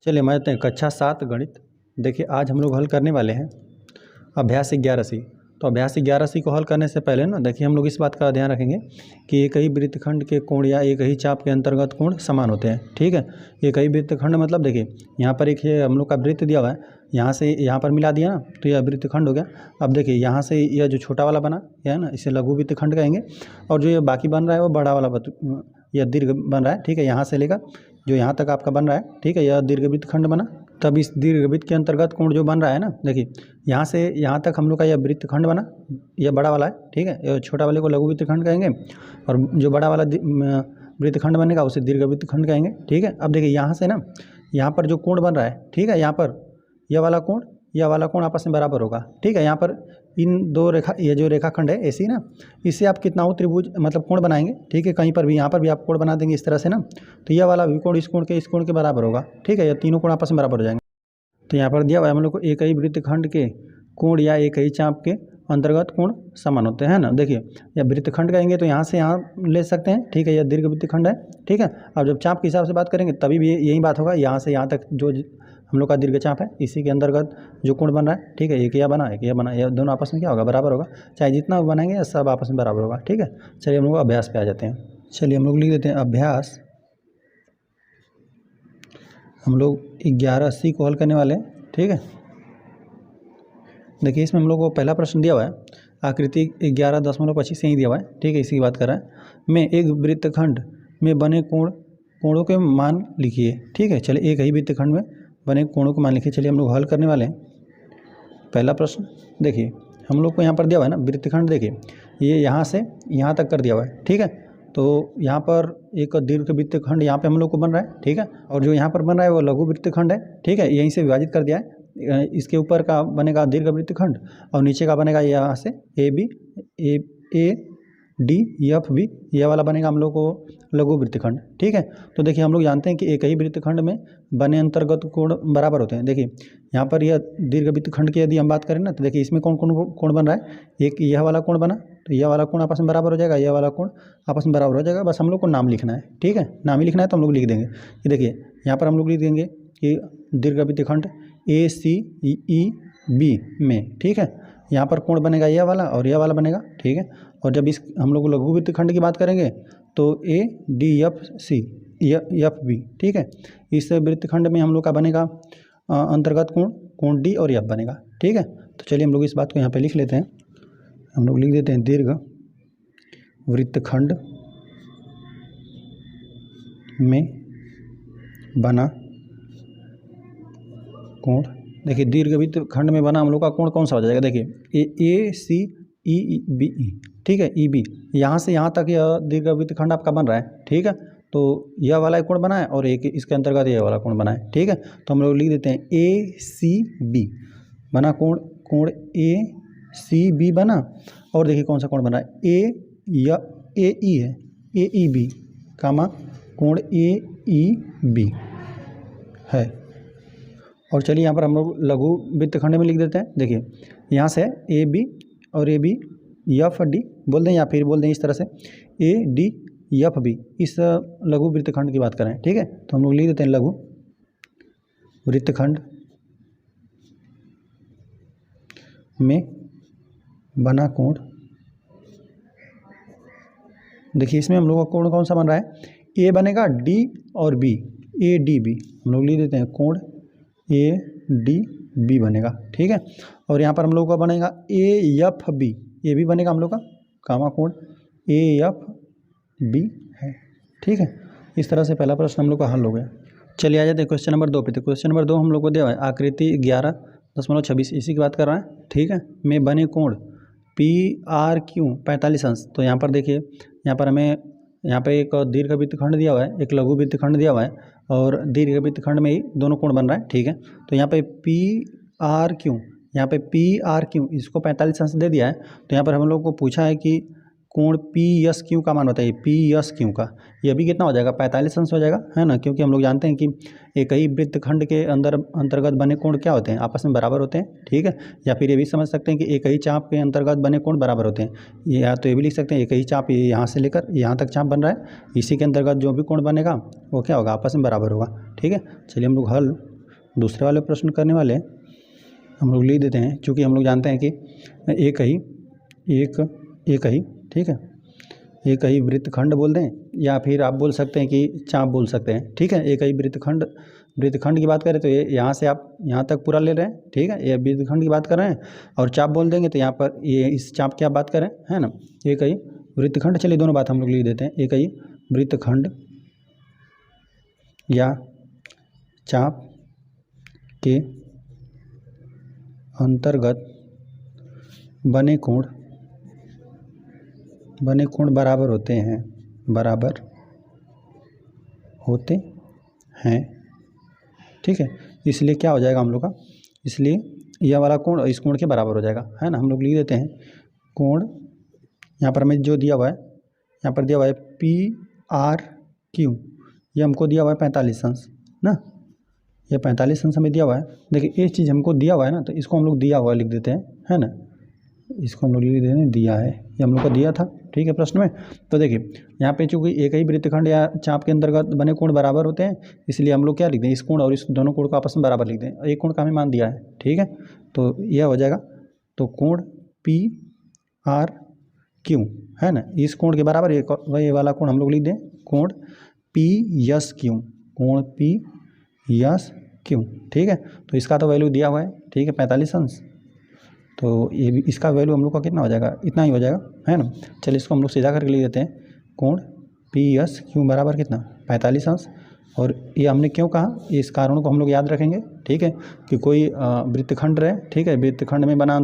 चलिए हमारे हैं कक्षा 7 गणित। देखिए आज हम लोग हल करने वाले हैं अभ्यास 11C। तो अभ्यास 11C को हल करने से पहले ना देखिए हम लोग इस बात का ध्यान रखेंगे कि एक ही वृत्तखंड के कोण या एक ही चाप के अंतर्गत कोण समान होते हैं। ठीक है, एक ही वृत्तखंड मतलब देखिए यहाँ पर एक हम लोग का वृत्त दिया हुआ है, यहाँ से यहाँ पर मिला दिया ना तो यह वृत्तखंड हो गया। अब देखिए यहाँ से यह जो छोटा वाला बना है ना इसे लघु वृत्तखंड कहेंगे, और जो ये बाकी बन रहा है वो बड़ा वाला यह दीर्घ बन रहा है। ठीक है, यहाँ से लेकर जो यहाँ तक आपका बन रहा है, ठीक है, यह दीर्घवृत्त खंड बना। तब इस दीर्घवृत्त के अंतर्गत कोण जो बन रहा है ना, देखिए यहाँ से यहाँ तक हम लोग का यह वृत्त खंड बना, यह बड़ा वाला है। ठीक है, यह छोटा वाले को लघु वृत्त खंड कहेंगे और जो बड़ा वाला वृत्त खंड बनेगा उसे दीर्घवृत्त खंड कहेंगे। ठीक है, अब देखिए यहाँ से ना यहाँ पर जो कोण बन रहा है, ठीक है, यहाँ पर यह वाला कोण आपस में बराबर होगा। ठीक है, यहाँ पर इन दो रेखा, ये जो रेखाखंड है ऐसी ना, इससे आप कितना त्रिभुज मतलब कोण बनाएंगे। ठीक है, कहीं पर भी यहाँ पर भी आप कोण बना देंगे इस तरह से ना, तो यह वाला भी कोण इस कोण के बराबर होगा। ठीक है, यह तीनों कोण आपस में बराबर हो जाएंगे। तो यहाँ पर दिया हुआ है हम लोग को एक ही वृत्तखंड के कोण या एक ही चाप के अंतर्गत कोण समान होते हैं ना। देखिए यह वृत्तखंड कहेंगे तो यहाँ से यहाँ ले सकते हैं। ठीक है, यह दीर्घ वृत्तखंड है। ठीक है, अब जब चाप के हिसाब से बात करेंगे तभी भी यही बात होगा, यहाँ से यहाँ तक जो हम लोग का दीर्घ चाप है इसी के अंतर्गत जो कोण बन रहा है। ठीक है, एक यह बना यह दोनों आपस में क्या होगा, बराबर होगा। चाहे जितना बनाएंगे सब आपस में बराबर होगा। ठीक है, चलिए हम लोग अभ्यास पे आ जाते हैं। चलिए हम लोग लिख देते हैं अभ्यास, हम लोग 11C को हल करने वाले हैं। ठीक है, देखिए इसमें हम लोग को पहला प्रश्न दिया हुआ है, आकृति 11.25 से ही दिया हुआ है। ठीक है, इसी की बात कर रहा है। मैं एक वृत्तखंड में बने कोणों के मान लिखिए। ठीक है, चलिए एक ही वृत्तखंड में बने कोणों को मान लिखिए। चलिए हम लोग हल करने वाले हैं। पहला प्रश्न देखिए हम लोग को यहाँ पर दिया हुआ है ना वृत्तखंड, देखिए ये यहाँ से यहाँ तक कर दिया हुआ है। ठीक है, तो यहाँ पर एक दीर्घ वृत्तखंड यहाँ पे हम लोग को बन रहा है। ठीक है, और जो यहाँ पर बन रहा है वो लघु वृत्तखंड है। ठीक है, यहीं से विभाजित कर दिया है। इसके ऊपर का बनेगा दीर्घ वृत्तखंड और नीचे का बनेगा यहाँ से ABCD यह वाला बनेगा हम लोग को लघु वृत्तखंड। ठीक है, तो देखिए हम लोग जानते हैं कि एक ही वृत्तखंड में बने अंतर्गत कोण बराबर होते हैं। देखिए यहाँ पर यह दीर्घ वृत्तखंड की यदि हम बात करें ना तो देखिए इसमें कौन कौन कोण बन रहा है, एक यह वाला कोण बना तो यह वाला कोण आपस में बराबर हो जाएगा, यह वाला कोण आपस में बराबर हो जाएगा। बस हम लोग को नाम लिखना है। ठीक है, नाम ही लिखना है तो हम लोग लिख देंगे कि देखिए यहाँ पर हम लोग लिख देंगे कि दीर्घ वृत्तखंड ACEB में, ठीक है, यहाँ पर कोण बनेगा यह वाला और यह वाला बनेगा। ठीक है, और जब इस हम लोग लघु वृत्तखंड की बात करेंगे तो ADFB। ठीक है, इस वृत्तखंड में हम लोग का बनेगा अंतर्गत कोण D और F बनेगा। ठीक है, तो चलिए हम लोग इस बात को यहाँ पे लिख लेते हैं। हम लोग लिख देते हैं दीर्घ वृत्तखंड में बना कोण। देखिए दीर्घ वृत्तखंड में बना हम लोग का कोण कौन सा हो जाएगा, देखिए ACEBE। ठीक है, EB यहाँ से यहाँ तक यह दीर्घ वृत्तखंड आपका बन रहा है। ठीक है, तो यह वाला कोण बना है और एक इसके अंतर्गत यह वाला कोण बना है। ठीक है, तो हम लोग लिख देते हैं ACB बना कोण ACB बना, और देखिए कौन सा कोण बना है AE है AEB कामा कोण AEB है। और चलिए यहाँ पर हम लोग लघु वृत्तखंड में लिख देते हैं। देखिए यहाँ से AB और ABFD बोल दें या फिर बोल दें इस तरह से ADFB, इस लघु वृत्तखंड की बात करें। ठीक है, तो हम लोग लिख देते हैं लघु वृत्तखंड में बना कोण। देखिए इसमें हम लोग का कोण कौन सा बन रहा है, A बनेगा D और B, ADB हम लोग लिख देते हैं कोण ADB बनेगा। ठीक है, और यहाँ पर हम लोग का बनेगा AFB, ये भी बनेगा हम लोग का कामा कोण AFB है। ठीक है, इस तरह से पहला प्रश्न हम लोग का हल हो गया। चलिए आ जाते हैं क्वेश्चन नंबर 2 पे। तो क्वेश्चन नंबर 2 हम लोग को दिया है आकृति 11.26 इसी की बात कर रहा है। ठीक है, में बने कोण PRQ 45 अंश। तो यहाँ पर देखिए यहाँ पर हमें यहाँ पे एक दीर्घ वृत्तखंड दिया हुआ है, एक लघु वृत्तखंड दिया हुआ है और दीर्घ वृत्तखंड में ही दोनों कोण बन रहा है। ठीक है, तो यहाँ पे PRQ इसको 45 अंश दे दिया है। तो यहाँ पर हम लोग को पूछा है कि कोण PSQ का मान बताइए, PSQ का यह भी कितना हो जाएगा, 45 अंश हो जाएगा, है ना, क्योंकि हम लोग जानते हैं कि एक ही वृत्तखंड के अंतर्गत बने कोण क्या होते हैं, आपस में बराबर होते हैं। ठीक है, या फिर ये भी समझ सकते हैं कि एक ही चाप के अंतर्गत बने कोण बराबर होते हैं, या तो ये भी लिख सकते हैं एक ही चाप यहाँ से लेकर यहाँ तक चाप बन रहा है, इसी के अंतर्गत जो भी कोण बनेगा वो क्या होगा, आपस में बराबर होगा। ठीक है, चलिए हम लोग हल दूसरे वाले प्रश्न करने वाले हैं, हम लोग लिख देते हैं, चूँकि हम लोग जानते हैं कि एक ही ठीक है, एक ही वृत्तखंड बोल दें या फिर आप बोल सकते हैं कि चाप बोल सकते हैं, ठीक है। एक ही वृत्तखंड की बात करें तो ये यहाँ से आप यहाँ तक पूरा ले रहे हैं, ठीक है, ये वृत्तखंड की बात कर रहे हैं, और चाप बोल देंगे तो यहाँ पर ये इस चाप की आप बात करें, है ना। एक ही वृत्तखंड, चलिए दोनों बात हम लोग लिख देते हैं, एक ही वृत्तखंड या चाप के अंतर्गत बने कोण बराबर होते हैं, ठीक है। इसलिए क्या हो जाएगा हम लोग का, इसलिए यह वाला कोण इस कोण के बराबर हो जाएगा, है ना। हम लोग लिख देते हैं कोण, यहाँ पर हमें जो दिया हुआ है, यहाँ पर दिया हुआ है PRQ, ये हमको दिया हुआ है 45 अंश ना, ये 45 अंश हमें दिया हुआ है। देखिए ये चीज़ हमको दिया हुआ है ना, तो इसको हम लोग दिया हुआ लिख देते हैं, है ना, इसको हम लोग लिख देते हैं दिया है, ये हम लोग को दिया था, ठीक है, प्रश्न में। तो देखिए यहाँ पे चूँकि एक ही वृत्तखंड या चाप के अंतर्गत बने कोण बराबर होते हैं, इसलिए हम लोग क्या लिख दें, इस कोण और इस दोनों कोण को आपस में बराबर लिख दें, एक कोण का हमें मान दिया है, ठीक है। तो यह हो जाएगा, तो कोण PRQ, है ना, इस कोण के बराबर ये वाला कोण हम लोग लिख दें कोण PSQ, कोण PSQ, ठीक है। तो इसका तो वैल्यू दिया हुआ है, ठीक है, 45 अंश, तो ये भी इसका वैल्यू हम लोग का कितना हो जाएगा, इतना ही हो जाएगा, है ना। चलिए इसको हम लोग सीधा करके लिख देते हैं, कोण PSQ बराबर कितना, 45 अंश। और ये हमने क्यों कहा, इस कारण को हम लोग याद रखेंगे, ठीक है, कि कोई वृत्तखंड रहे, ठीक है, वृत्तखंड में बना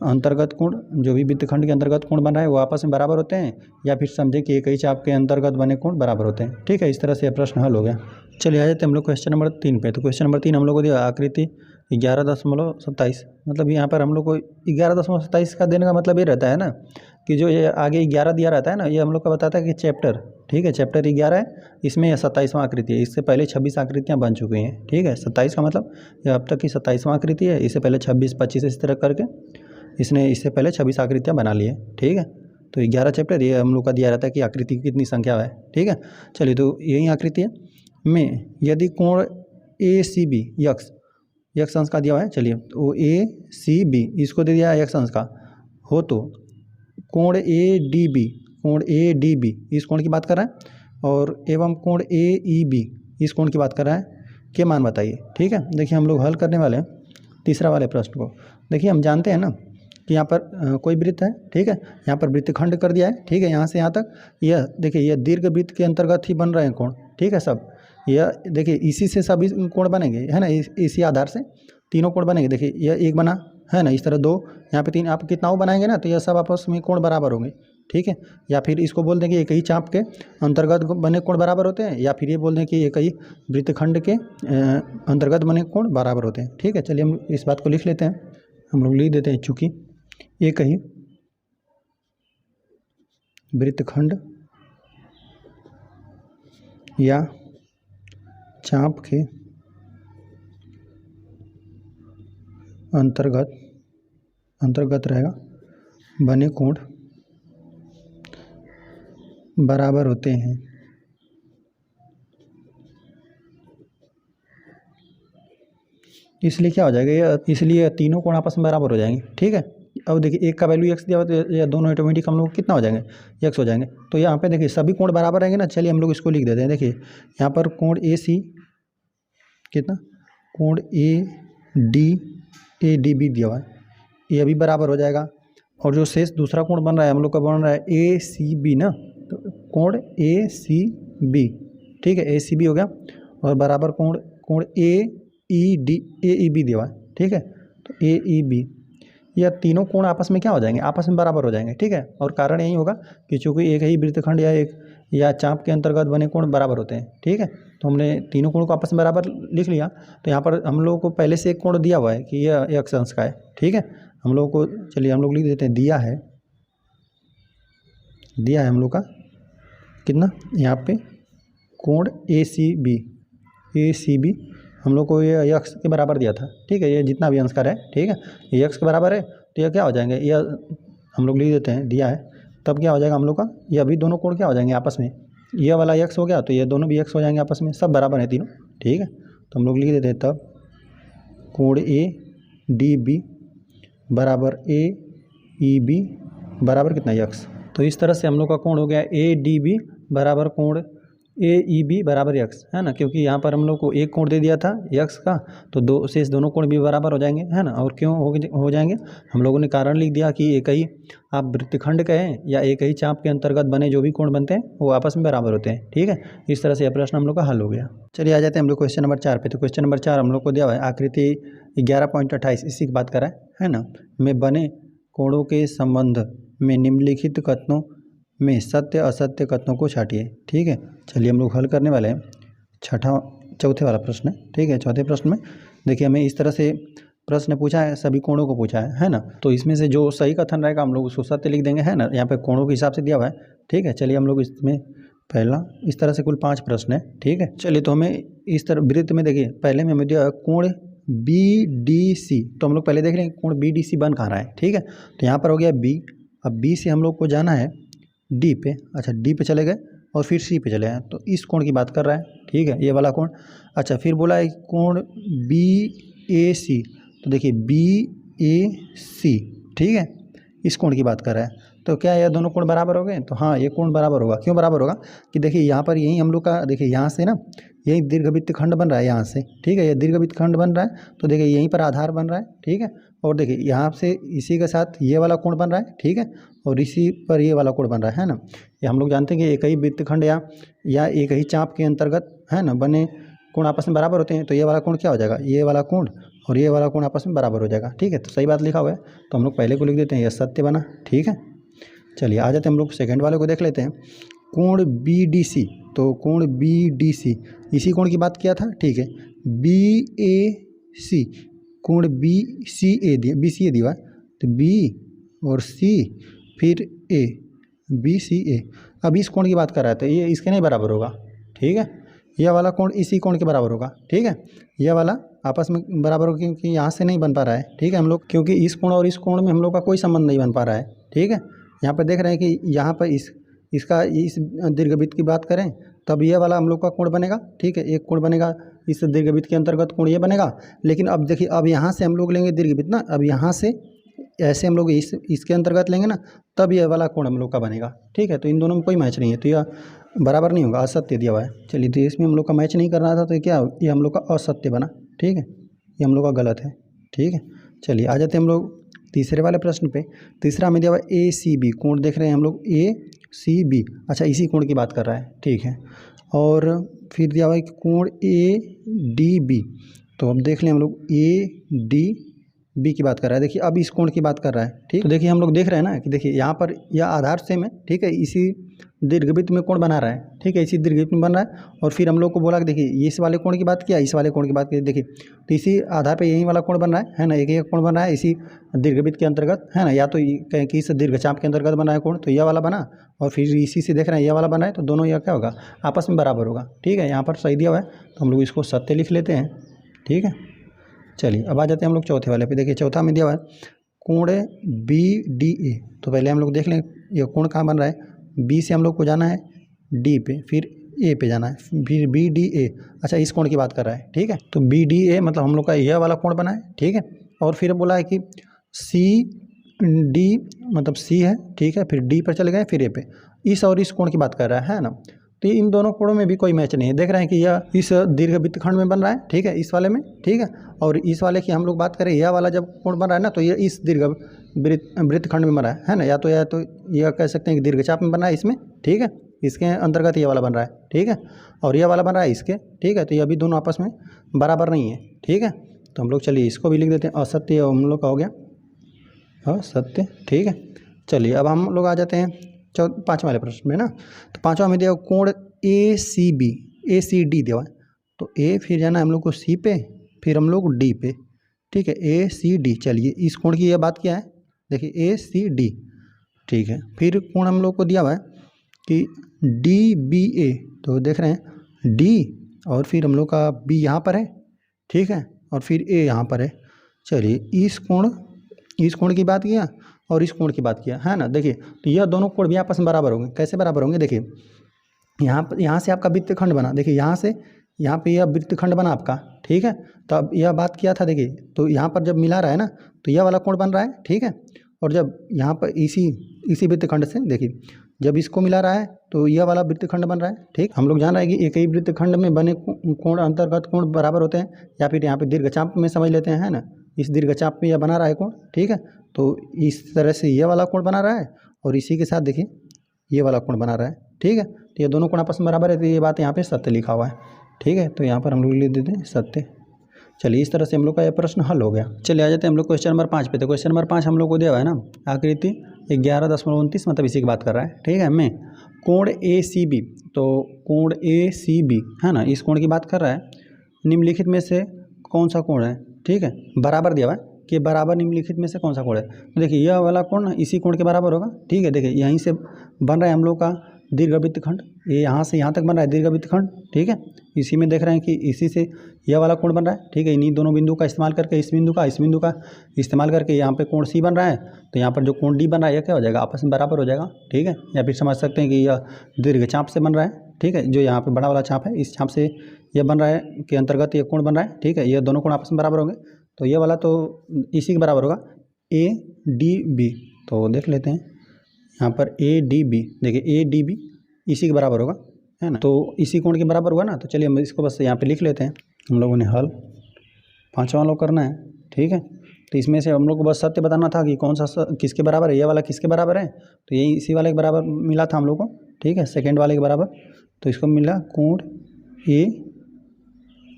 अंतर्गत कोण, जो भी वृत्तखंड के अंतर्गत कोण बन रहा है वो आपस में बराबर होते हैं, या फिर समझे कि एक ही चाप के अंतर्गत बने कोण बराबर होते हैं, ठीक है। इस तरह से यह प्रश्न हल हो गया। चलिए आ जाते हैं हम लोग क्वेश्चन नंबर 3 पे। तो क्वेश्चन नंबर 3 हम लोग को दिया आकृति 11.27, मतलब यहाँ पर हम लोग को 11.27 का देने का मतलब ये रहता है ना कि जो ये आगे 11 दिया रहता है ना, ये हम लोग का बताता है कि चैप्टर, ठीक है, चैप्टर 11 है, इसमें यह 27वां आकृति है, इससे पहले 26 आकृतियाँ बन चुकी हैं, ठीक है। 27 का मतलब यह अब तक की 27वां आकृति है, इससे पहले 26, 25 इस तरह करके इसने इससे पहले 26 आकृतियाँ बना ली है, ठीक है। तो 11 चैप्टर ये हम लोग का दिया रहता है कि आकृति की कितनी संख्या है, ठीक है। चलिए तो यही आकृति है में यदि कोण ACB यक्स अंश का दिया हुआ है, चलिए तो ACB इसको दे दिया यक्स अंश का हो, तो कोण ADB इस कोण की बात कर रहा है, और एवं कोण AEB इस कोण की बात कर रहा है, के मान बताइए, ठीक है। देखिए हम लोग हल करने वाले हैं तीसरा वाले प्रश्न को। देखिए हम जानते हैं ना कि यहाँ पर कोई वृत्त है, ठीक है, यहाँ पर वृत्तखंड कर दिया है, ठीक है, यहाँ से यहाँ तक, यह देखिए यह दीर्घ वृत्त के अंतर्गत ही बन रहे हैं कोण, ठीक है, सब यह देखिए इसी से सभी कोण बनेंगे, है ना, इसी आधार से तीनों कोण बनेंगे। देखिए यह एक बना, है ना, इस तरह 2, यहाँ पे 3, आप कितना बनाएंगे ना, तो यह सब आपस में कोण बराबर होंगे, ठीक है। या फिर इसको बोल दें कि एक ही चाप के अंतर्गत बने कोण बराबर होते हैं, या फिर ये बोल दें कि एक ही वृत्तखंड के अंतर्गत बने कोण बराबर होते हैं, ठीक है। चलिए हम इस बात को लिख लेते हैं, हम लोग लिख देते हैं, चूँकि एक ही वृत्तखंड या चाप के अंतर्गत रहेगा बने कोण बराबर होते हैं, इसलिए क्या हो जाएगा, इसलिए तीनों कोण आपस में बराबर हो जाएंगे, ठीक है। अब देखिए एक का वैल्यू x दिया हुआ तो ये दोनों ऑटोमेटिक हम लोग कितना हो जाएंगे, x हो जाएंगे। तो यहाँ पे देखिए सभी कोण बराबर रहेंगे ना, चलिए हम लोग इसको लिख देते हैं। देखिए यहाँ पर कोण AC कितना, कोण ADB दिया हुआ है, ये भी बराबर हो जाएगा। और जो शेष दूसरा कोण बन रहा है हम लोग का बन रहा है ACB ना, तो कोण ACB, ठीक है, ACB हो गया, और बराबर कोण AEB दिया हुआ है, ठीक है। तो AEB यह तीनों कोण आपस में क्या हो जाएंगे, आपस में बराबर हो जाएंगे, ठीक है। और कारण यही होगा कि चूँकि एक ही वृत्तखंड या चाप के अंतर्गत बने कोण बराबर होते हैं, ठीक है। तो हमने तीनों कोण को आपस में बराबर लिख लिया। तो यहाँ पर हम लोगों को पहले से एक कोण दिया हुआ है कि यह x अंश का है, ठीक है। हम लोग को चलिए हम लोग लिख देते हैं, दिया है हम लोग का कितना, यहाँ पे कोण ACB हम लोग को ये x के बराबर दिया था, ठीक है, ये जितना भी अंश का है, ठीक है, ये x के बराबर है, तो यह क्या हो जाएंगे, यह हम लोग लिख देते हैं, दिया है, तब क्या हो जाएगा हम लोग का, ये अभी दोनों कोण क्या हो जाएंगे आपस में, यह वाला x हो गया तो ये दोनों भी x हो जाएंगे आपस में, सब बराबर है तीनों, ठीक है। तो हम लोग लिख देते हैं तब कोण ए डी बी बराबर ए ई बी बराबर कितना यक्स। तो इस तरह से हम लोग का कोण हो गया ए डी बी बराबर कोण ए ई बी बराबर यक्स, है ना, क्योंकि यहाँ पर हम लोग को एक कोण दे दिया था यक्स का, तो दो शेष दोनों कोण भी बराबर हो जाएंगे, है ना। और क्यों हो जाएंगे, हम लोगों ने कारण लिख दिया कि एक ही आप वृत्तखंड कहें या एक ही चाप के अंतर्गत बने जो भी कोण बनते हैं वो आपस में बराबर होते हैं, ठीक है। इस तरह से यह प्रश्न हम लोग का हल हो गया। चलिए आ जाते हैं हम लोग क्वेश्चन नंबर 4 पे। तो क्वेश्चन नंबर 4 हम लोग को दिया हुआ है आकृति 11.28, इसी की बात करा है ना, में बने कोणों के संबंध में निम्नलिखित कथनों में सत्य असत्य कथनों को छांटिए, ठीक है। चलिए हम लोग हल करने वाले हैं चौथे वाला प्रश्न, ठीक है। चौथे प्रश्न में देखिए हमें इस तरह से प्रश्न पूछा है, सभी कोणों को पूछा है ना। तो इसमें से जो सही कथन रहेगा हम लोग उसको सत्य लिख देंगे, है ना। यहाँ पे कोणों के हिसाब से दिया हुआ है, ठीक है। चलिए हम लोग इसमें पहला इस तरह से कुल 5 प्रश्न है, ठीक है। चलिए तो हमें इस तरह वृत्त में देखिए पहले में हमें दिया है कोण बी डी सी, तो हम लोग पहले देख लेंगे कोण बी डी सी बन कहाँ रहा है, ठीक है। तो यहाँ पर हो गया बी, अब बी से हम लोग को जाना है डी पे, अच्छा डी पे चले गए और फिर सी पे चले आए, तो इस कोण की बात कर रहा है, ठीक है, ये वाला कोण। अच्छा फिर बोला है कोण बी ए सी, तो देखिए बी ए सी, ठीक है, इस कोण की बात कर रहा है। तो क्या यह दोनों कोण बराबर हो गए, तो हाँ ये कोण बराबर होगा। क्यों बराबर होगा कि देखिए यहाँ पर यही हम लोग का देखिए यहाँ से ना यही दीर्घवृत्त खंड बन रहा है यहाँ से, ठीक है, ये दीर्घवृत्त खंड बन रहा है, तो देखिए यहीं पर आधार बन रहा है, ठीक है। और देखिए यहाँ से इसी के साथ ये वाला कोण बन रहा है, ठीक है, और इसी पर ये वाला कोण बन रहा है ना। ये हम लोग जानते हैं कि एक ही वृत्तखंड या एक ही चाप के अंतर्गत, है ना, बने कोण आपस में बराबर होते हैं। तो ये वाला कोण क्या हो जाएगा, ये वाला कोण और ये वाला कोण आपस में बराबर हो जाएगा, ठीक है। तो सही बात लिखा हुआ है, तो हम लोग पहले को लिख देते हैं, यह सत्य बना, ठीक है। चलिए आ जाते हैं हम लोग सेकंड वाले को देख लेते हैं, कोण बी डी सी। तो कोण बी डी सी इसी कोण की बात किया था, ठीक है। बी ए सी, कोण बी सी ए दिया, तो बी और सी फिर ए, बी सी ए। अब इस कोण की बात कर रहा है तो ये इसके नहीं बराबर होगा, ठीक है। यह वाला कोण इसी कोण के बराबर होगा, ठीक है। यह वाला आपस में बराबर होगा क्योंकि यहाँ से नहीं बन पा रहा है, ठीक है हम लोग, क्योंकि इस कोण और इस कोण में हम लोग का कोई संबंध नहीं बन पा रहा है, ठीक है। यहाँ पर देख रहे हैं कि यहाँ पर इसका इस दीर्घवृत्त की बात करें तब ये वाला हम लोग का कोण बनेगा, ठीक है, एक कोण बनेगा इस दीर्घवृत्त के अंतर्गत कोण ये बनेगा। लेकिन अब देखिए अब यहाँ से हम लोग लेंगे दीर्घवृत्त ना, अब यहाँ से ऐसे हम लोग इसके अंतर्गत लेंगे ना, तब ये वाला कोण हम लोग का बनेगा, ठीक है। तो इन दोनों में कोई मैच नहीं है, तो यह बराबर नहीं होगा, असत्य दिया हुआ है। चलिए तो इसमें हम लोग का मैच नहीं कर रहा था, तो ये क्या ये हम लोग का असत्य बना, ठीक है, ये हम लोग का गलत है, ठीक है। चलिए आ जाते हैं हम लोग तीसरे वाले प्रश्न पे। तीसरा में दिया हुआ ए सी बी, कोण देख रहे हैं हम लोग ए सी बी, अच्छा इसी कोण की बात कर रहा है, ठीक है। और फिर दिया हुआ है कोण ए डी बी, तो अब देख लें हम लोग ए डी बी की बात कर रहा है। देखिए अब इस कोण की बात कर रहा है, ठीक। तो देखिए हम लोग देख रहे हैं ना कि देखिए यहाँ पर यह आधार सेम है, ठीक है, इसी दीर्घवृत्त में कोण बना रहा है, ठीक है, इसी दीर्घवृत्त में बन रहा है। और फिर हम लोग को बोला कि देखिए इस वाले कोण की बात किया, इस वाले कोण की बात की, देखिए तो इसी आधार पे यही वाला कोण बन रहा है ना, एक कोण बन रहा है इसी दीर्घवृत्त के अंतर्गत, है ना। या तो कहें कि इस दीर्घचाप के अंतर्गत बना है कोण, तो यह वाला बना, और फिर इसी से देख रहे हैं यह वाला बना है, तो दोनों यह क्या होगा आपस में बराबर होगा, ठीक है। यहाँ पर सही दिया हुआ है तो हम लोग इसको सत्य लिख लेते हैं, ठीक है। चलिए अब आ जाते हैं हम लोग चौथे वाले पे। देखिए चौथा में दिया हुआ है कोण बी डी ए, तो पहले हम लोग देख लें ये कोण कहाँ बन रहा है, बी से हम लोग को जाना है डी पे, फिर ए पे जाना है, फिर बी डी ए, अच्छा इस कोण की बात कर रहा है, ठीक है। तो बी डी ए मतलब हम लोग का यह वाला कोण बना है, ठीक है। और फिर बोला है कि सी डी मतलब सी है, ठीक है, फिर डी पर चले गए फिर ए पे, इस और इस कोण की बात कर रहा है ना। तो इन दोनों कोणों में भी कोई मैच नहीं है, देख रहे हैं कि यह इस दीर्घवृत्तखंड में बन रहा है, ठीक है, इस वाले में, ठीक है। और इस वाले की हम लोग बात करें यह वाला जब कोण बन रहा है ना, तो ये इस वृत्तखंड में बन रहा है ना, या तो यह कह सकते हैं कि दीर्घचाप में बन रहा है इसमें, ठीक है, इसके अंतर्गत ये वाला बन रहा है, ठीक है, और यह वाला बन रहा है इसके, ठीक है। तो ये अभी दोनों आपस में बराबर नहीं है, ठीक है। तो हम लोग चलिए इसको भी लिख देते हैं, असत्य हम लोग का हो गया असत्य, ठीक है। चलिए अब हम लोग आ जाते हैं पाँचवें वाले प्रश्न में ना। तो पाँचवा में दिया कोण ए सी बी, ए सी डी दिया है, तो ए फिर जाना हम लोग को सी पे, फिर हम लोग डी पे, ठीक है, ए सी डी। चलिए इस कोण की यह बात क्या है, देखिए ए सी डी, ठीक है। फिर कोण हम लोग को दिया हुआ है कि डी बी ए, तो देख रहे हैं डी और फिर हम लोग का बी यहाँ पर है, ठीक है, और फिर ए यहाँ पर है। चलिए इस कोण की बात किया और इस कोण की बात किया, है ना। देखिए तो यह दोनों कोण भी आपस में बराबर होंगे, कैसे बराबर होंगे, देखिए यहाँ से आपका वृत्तखंड बना, देखिए यहाँ से यहाँ पे यह वृत्तखंड बना आपका, ठीक है। तो अब यह बात किया था देखिए, तो यहाँ पर जब मिला रहा है ना तो यह वाला कोण बन रहा है, ठीक है। और जब यहाँ पर इसी वृत्तखंड से देखिए जब इसको मिला रहा है तो यह वाला वृत्तखंड बन रहा है, ठीक। हम लोग जान रहे हैं कि एक ही वृत्तखंड में बने कोण अंतर्गत कोण बराबर होते हैं, या फिर यहाँ पे दीर्घचाप में समझ लेते हैं, है ना। इस दीर्घचाप में यह बना रहा है कोण, ठीक है। तो इस तरह से यह वाला कोण बना रहा है और इसी के साथ देखिए ये वाला कोण बना रहा है, ठीक है। तो ये दोनों कोण आपस में बराबर है, तो ये बात यहाँ पे सत्य लिखा हुआ है, ठीक है। तो यहाँ पर हम लोग लिख देते हैं सत्य। चलिए इस तरह से हम लोग का ये प्रश्न हल हो गया। चलिए आ जाते हैं हम लोग क्वेश्चन नंबर 5 पे। तो क्वेश्चन नंबर 5 हम लोग को दिया हुआ है ना, आकृति 11.29 मतलब इसी की बात कर रहा है, ठीक है। मैं कोण ACB, तो कोण ACB है ना, इस कोण की बात कर रहा है। निम्नलिखित में से कौन सा कोण है, ठीक है। बराबर दिया हुआ है कि बराबर निम्नलिखित में से कौन सा कोण है। तो देखिए यह वाला कोण इसी कोण के बराबर होगा, ठीक है। देखिए यहीं से बन रहा है हम लोग का दीर्घवृत्तखंड, ये यहाँ से यहाँ तक बन रहा है दीर्घवृत्तखंड, ठीक है। इसी में देख रहे हैं कि इसी से यह वाला कोण बन रहा है, ठीक है। इन्हीं दोनों बिंदु का इस्तेमाल करके इस बिंदु का इस्तेमाल करके यहाँ पे कोण C बन रहा है, तो यहाँ पर जो कोण D बन रहा है यह क्या हो जाएगा, आपस में बराबर हो जाएगा, ठीक है। या फिर समझ सकते हैं कि यह दीर्घचाप से बन रहा है, ठीक है। जो यहाँ पे बड़ा वाला चाप है इस चाप से यह बन रहा है के अंतर्गत ये कोण बन रहा है, ठीक है। ये दोनों कोण आपस में बराबर होंगे, तो ये वाला तो इसी के बराबर होगा ADB। तो देख लेते हैं यहाँ पर ADB, देखिए ADB इसी के बराबर होगा, है ना। तो इसी कोण के बराबर हुआ ना, तो चलिए हम इसको बस यहाँ पे लिख लेते हैं। हम लोगों ने हल 5वां लोग करना है, ठीक है। तो इसमें से हम लोग को बस सत्य बताना था कि कौन सा किसके बराबर है, ये वाला किसके बराबर है। तो यही इसी वाले के बराबर मिला था हम लोग को, ठीक है, सेकेंड वाले के बराबर। तो इसको मिला कोण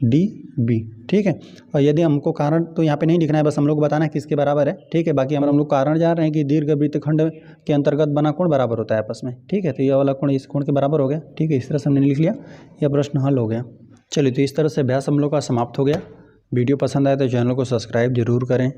ADB, ठीक है। और यदि हमको कारण तो यहाँ पे नहीं लिखना है, बस हम लोग को बताना है किसके बराबर है, ठीक है। बाकी हम लोग कारण जान रहे हैं कि दीर्घवृत्तखंड के अंतर्गत बना कोण बराबर होता है आपस में, ठीक है। तो ये वाला कोण इस कोण के बराबर हो गया, ठीक है। इस तरह से हमने लिख लिया, यह प्रश्न हल हो गया। चलिए तो इस तरह से अभ्यास हम लोग का समाप्त हो गया। वीडियो पसंद आए तो चैनल को सब्सक्राइब जरूर करें।